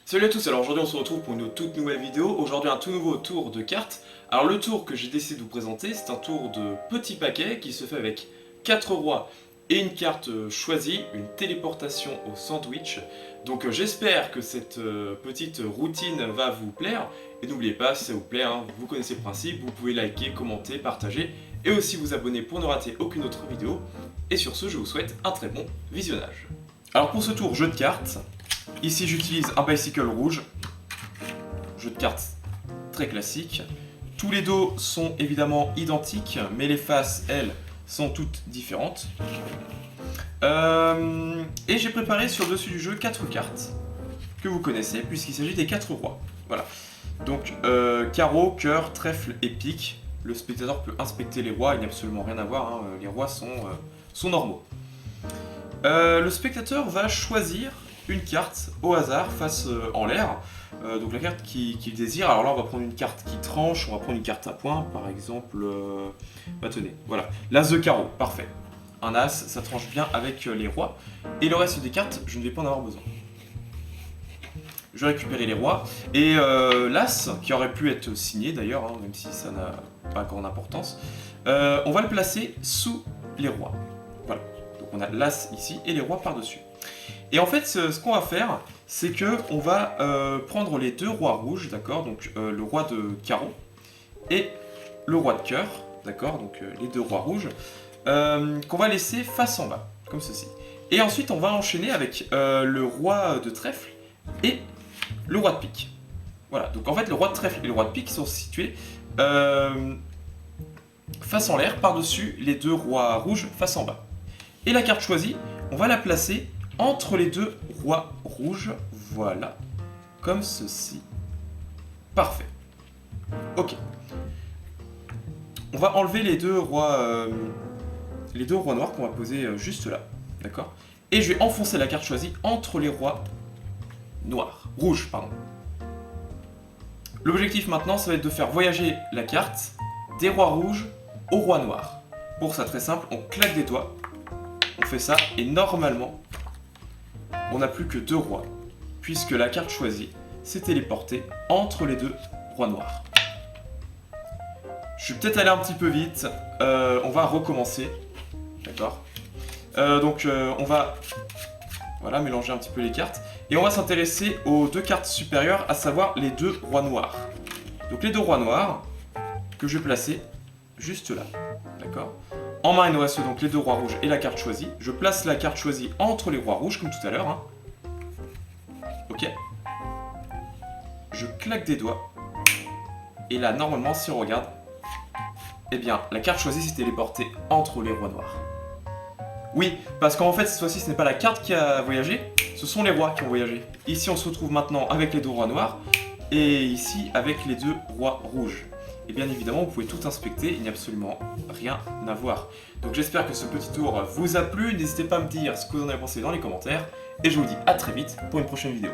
Salut à tous, alors aujourd'hui on se retrouve pour une toute nouvelle vidéo, aujourd'hui un tout nouveau tour de cartes. Alors le tour que j'ai décidé de vous présenter, c'est un tour de petit paquet qui se fait avec 4 rois et une carte choisie, une téléportation au sandwich. Donc j'espère que cette petite routine va vous plaire. Et n'oubliez pas, si ça vous plaît, vous connaissez le principe, vous pouvez liker, commenter, partager et aussi vous abonner pour ne rater aucune autre vidéo. Et sur ce, je vous souhaite un très bon visionnage. Alors pour ce tour jeu de cartes, ici j'utilise un bicycle rouge, jeu de cartes très classique. Tous les dos sont évidemment identiques, mais les faces, elles, sont toutes différentes. Et j'ai préparé sur le dessus du jeu 4 cartes que vous connaissez, puisqu'il s'agit des 4 rois. Voilà. Donc carreau, cœur, trèfle et pique. Le spectateur peut inspecter les rois, il n'y a absolument rien à voir, les rois sont normaux. Le spectateur va choisir une carte au hasard face en l'air, donc la carte qu'il désire. Alors là on va prendre une carte qui tranche, on va prendre une carte à points, par exemple, tenez, voilà, l'as de carreau, parfait. Un as, ça tranche bien avec les rois, et le reste des cartes, je ne vais pas en avoir besoin. Je vais récupérer les rois, et l'as, qui aurait pu être signé d'ailleurs, même si ça n'a pas grande importance, on va le placer sous les rois. Voilà, donc on a l'as ici, et les rois par-dessus. Et en fait, ce qu'on va faire, c'est que on va prendre les deux rois rouges, d'accord, donc le roi de carreau et le roi de cœur, d'accord, donc les deux rois rouges, qu'on va laisser face en bas, comme ceci. Et ensuite, on va enchaîner avec le roi de trèfle et le roi de pique. Voilà, donc en fait, le roi de trèfle et le roi de pique sont situés face en l'air, par-dessus les deux rois rouges, face en bas. Et la carte choisie, on va la placer entre les deux rois rouges, voilà, comme ceci. Parfait. Ok. On va enlever les deux rois noirs qu'on va poser juste là, d'accord. Et je vais enfoncer la carte choisie entre les rois rouges, pardon. L'objectif maintenant, ça va être de faire voyager la carte des rois rouges aux rois noirs. Pour ça, très simple, on claque des doigts, on fait ça, et normalement, on n'a plus que deux rois, puisque la carte choisie s'est téléportée entre les deux rois noirs. Je suis peut-être allé un petit peu vite, on va recommencer, d'accord. On va mélanger un petit peu les cartes, et on va s'intéresser aux deux cartes supérieures, à savoir les deux rois noirs. Donc les deux rois noirs, que je vais placer juste là, d'accord. En main, il nous reste donc les deux rois rouges et la carte choisie. Je place la carte choisie entre les rois rouges, comme tout à l'heure. Ok. Je claque des doigts. Et là, normalement, si on regarde, eh bien, la carte choisie s'est téléportée entre les rois noirs. Oui, parce qu'en fait, cette fois-ci, ce n'est pas la carte qui a voyagé, ce sont les rois qui ont voyagé. Ici, on se retrouve maintenant avec les deux rois noirs, et ici, avec les deux rois rouges. Et bien évidemment, vous pouvez tout inspecter, il n'y a absolument rien à voir. Donc j'espère que ce petit tour vous a plu, n'hésitez pas à me dire ce que vous en avez pensé dans les commentaires, et je vous dis à très vite pour une prochaine vidéo.